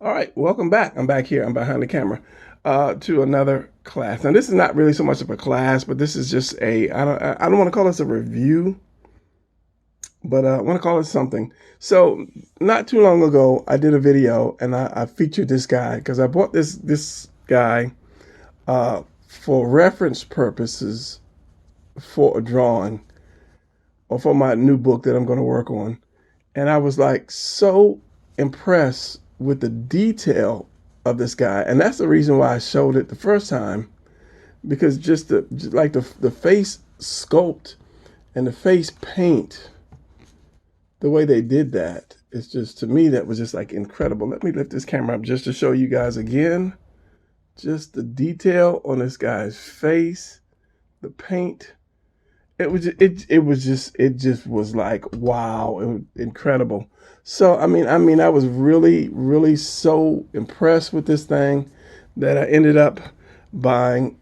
All right, welcome back. I'm back here. I'm behind the camera to another class. Now, this is not really so much of a class, but this is just I don't want to call this a review, but I want to call it something. So, not too long ago, I did a video and I featured this guy because I bought this guy for reference purposes for a drawing or for my new book that I'm going to work on. And I was like so impressed with the detail of this guy. And that's the reason why I showed it the first time, because just the face sculpt and the face paint, the way they did that, it's just, to me, that was just like incredible. Let me lift this camera up just to show you guys again. Just the detail on this guy's face, the paint. It just was like, wow, it was incredible. So I was really so impressed with this thing that I ended up buying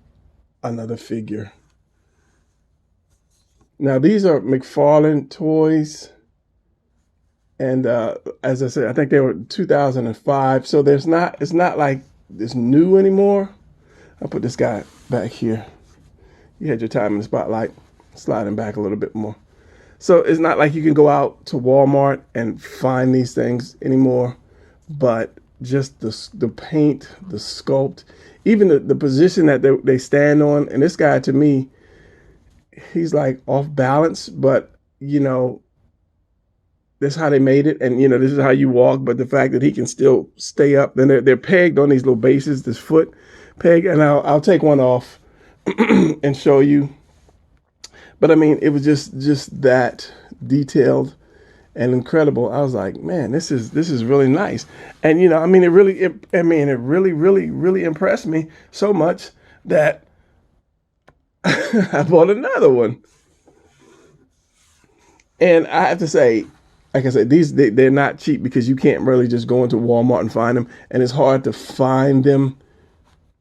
another figure. Now these are McFarlane toys, and as I said, I think they were 2005. So it's not like it's new anymore. I'll put this guy back here. You had your time in the spotlight. Sliding back a little bit more. So it's not like you can go out to Walmart and find these things anymore, but just the paint, the sculpt, even the position that they stand on. And this guy, to me, he's like off balance, but that's how they made it. And this is how you walk, but the fact that he can still stay up, then they're pegged on these little bases, this foot peg, and I'll take one off and show you. But it was just that detailed and incredible. I was like, man, this is really nice. And it really impressed me so much that I bought another one. And I have to say, like I said, they're not cheap, because you can't really just go into Walmart and find them, and it's hard to find them,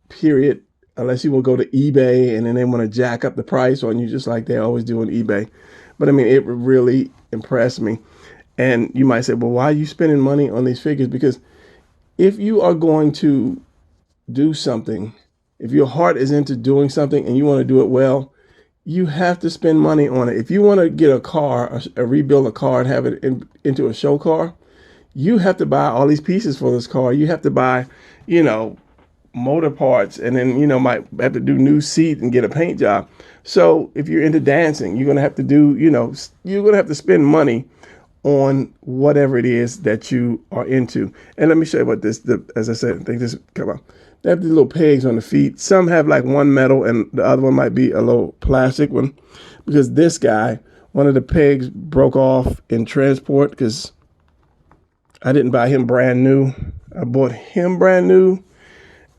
period, unless you will go to eBay and then they want to jack up the price on you, just like they always do on eBay. But it really impressed me. And you might say, well, why are you spending money on these figures? Because if you are going to do something, if your heart is into doing something and you want to do it well, you have to spend money on it. If you want to get a car, rebuild a car and have it into a show car, you have to buy all these pieces for this car. You have to buy, motor parts, and then might have to do new seat and get a paint job. So if you're into dancing, you're gonna have to you're gonna have to spend money on whatever it is that you are into. And let me show you what as I said, I think this come on. They have these little pegs on the feet. Some have like one metal and the other one might be a little plastic one, because this guy, one of the pegs broke off in transport, because I didn't buy him brand new. I bought him brand new,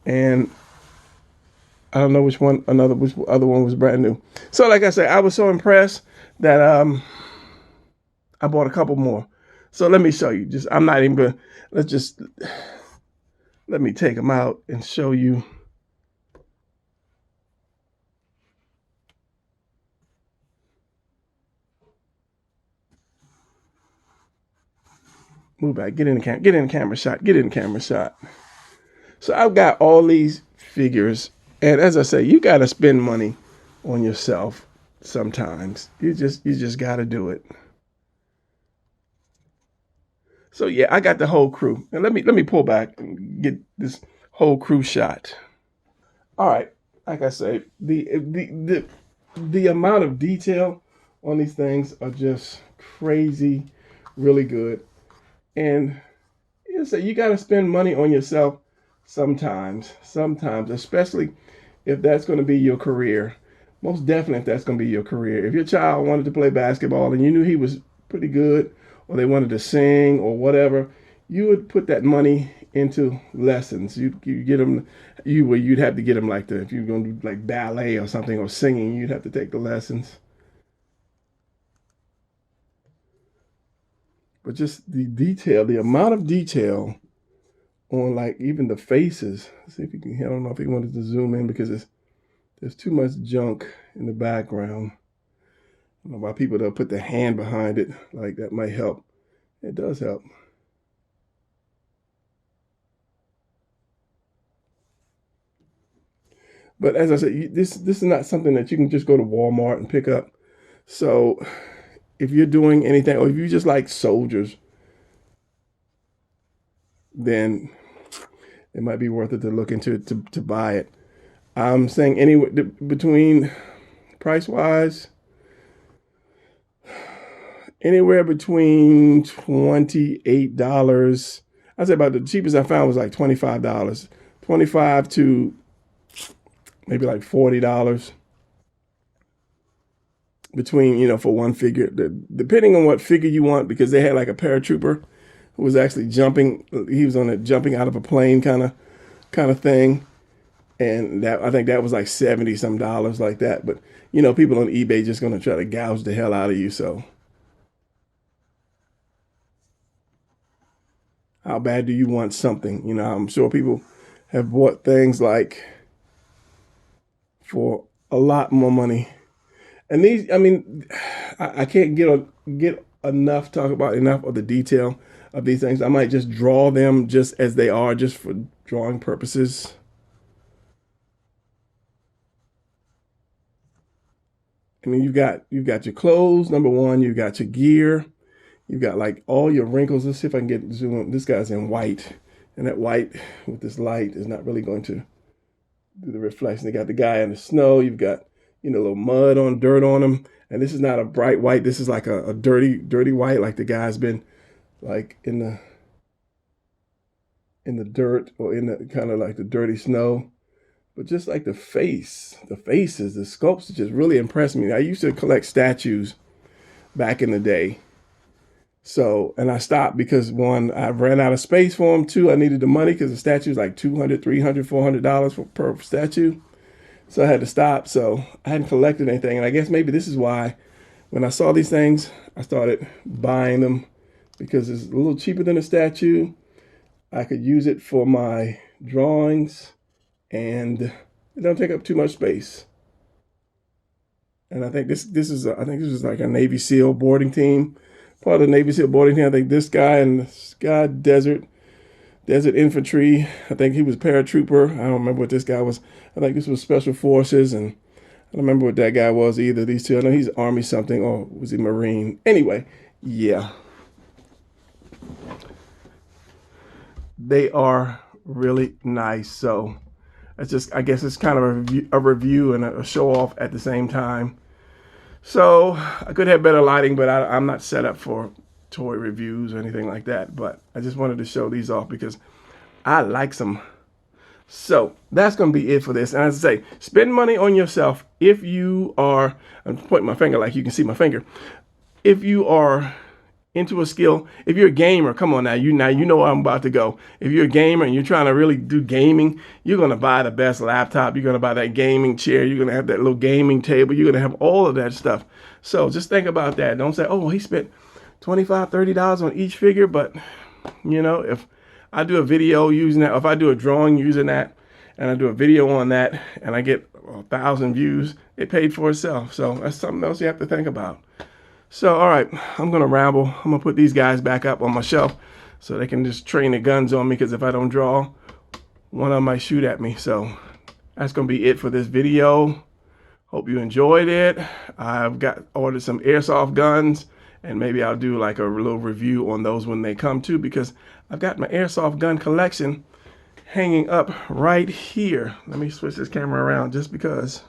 and I don't know which other one was brand new. So like I said, I was so impressed that I bought a couple more. So let me show you. I'm not even gonna, let me take them out and show you. Move back, get in the camera shot. So I've got all these figures, and as I say, you got to spend money on yourself sometimes. You just got to do it. So yeah, I got the whole crew. And let me pull back and get this whole crew shot. All right, like I say, the amount of detail on these things are just crazy, really good. And you got to spend money on yourself sometimes, especially if that's going to be your career. Most definitely, if that's going to be your career. If your child wanted to play basketball and you knew he was pretty good, or they wanted to sing or whatever, you would put that money into lessons. You get them. You'd have to get them like if you're going to do like ballet or something, or singing, you'd have to take the lessons. But just the amount of detail on like even the faces. Let's see if you can. I don't know if he wanted to zoom in, because there's too much junk in the background. I don't know why people don't put their hand behind it. Like that might help. It does help. But as I said, this is not something that you can just go to Walmart and pick up. So if you're doing anything, or if you just like soldiers, then it might be worth it to look into it to buy it. I'm saying anywhere between price wise, anywhere between $28. I'd say about the cheapest I found was like $25. 25 to maybe like $40 between, for one figure, depending on what figure you want, because they had like a paratrooper who was actually jumping. He was on a jumping out of a plane kind of thing. And that, I think that was like 70 some dollars like that. But, people on eBay just going to try to gouge the hell out of you. So how bad do you want something? I'm sure people have bought things like for a lot more money. And these, I can't get enough, talk about enough of the detail of these things. I might just draw them just as they are, just for drawing purposes. You've got your clothes, number one, you've got your gear, you've got like all your wrinkles. Let's see if I can get zoom in. This guy's in white, and that white with this light is not really going to do the reflection. They got the guy in the snow, you've got, a little mud on, dirt on him. And this is not a bright white. This is like a dirty white, like the guy's been like in the dirt, or in the kind of like the dirty snow. But just like the faces, the sculpts just really impressed me. I used to collect statues back in the day. So, and I stopped because one, I ran out of space for them. Two, I needed the money because the statue is like $200, $300, $400 per statue. So I had to stop. So I hadn't collected anything. And I guess maybe this is why when I saw these things, I started buying them, because it's a little cheaper than a statue. I could use it for my drawings, and it don't take up too much space. And I think this is like a Navy SEAL boarding team, part of the Navy SEAL boarding team. I think this guy and this guy, Desert Infantry. I think he was paratrooper. I don't remember what this guy was. I think this was Special Forces, and I don't remember what that guy was either. These two, I know he's Army something, or was he Marine? Anyway, yeah. They are really nice. So it's just, I guess it's kind of a review and a show off at the same time. So I could have better lighting, but I'm not set up for toy reviews or anything like that. But I just wanted to show these off because I like them. So that's going to be it for this. And as I say, spend money on yourself if you are, I'm pointing my finger like you can see my finger. If you are into a skill, if you're a gamer, come on now, you know where I'm about to go. If you're a gamer and you're trying to really do gaming, you're going to buy the best laptop. You're going to buy that gaming chair. You're going to have that little gaming table. You're going to have all of that stuff. So just think about that. Don't say, oh, he spent $25, $30 on each figure. But, if I do a video using that, if I do a drawing using that, and I do a video on that, and I get 1,000 views, it paid for itself. So that's something else you have to think about. So, all right, I'm going to ramble. I'm going to put these guys back up on my shelf so they can just train the guns on me, because if I don't draw, one of them might shoot at me. So that's going to be it for this video. Hope you enjoyed it. I've ordered some airsoft guns, and maybe I'll do like a little review on those when they come too, because I've got my airsoft gun collection hanging up right here. Let me switch this camera around just because.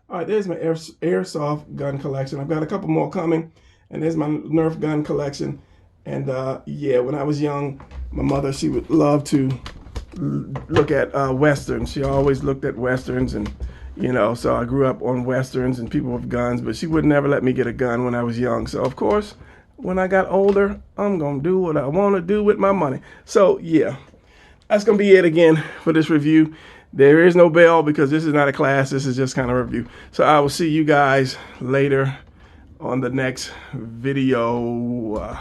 All right, there's my airsoft gun collection. I've got a couple more coming, and there's my Nerf gun collection. And yeah, when I was young, my mother, she would love to look at Westerns. She always looked at Westerns, and so I grew up on Westerns and people with guns, but she would never let me get a gun when I was young. So of course, when I got older, I'm gonna do what I want to do with my money. So yeah, that's gonna be it again for this review. There is no bell because this is not a class. This is just kind of a review. So I will see you guys later on the next video.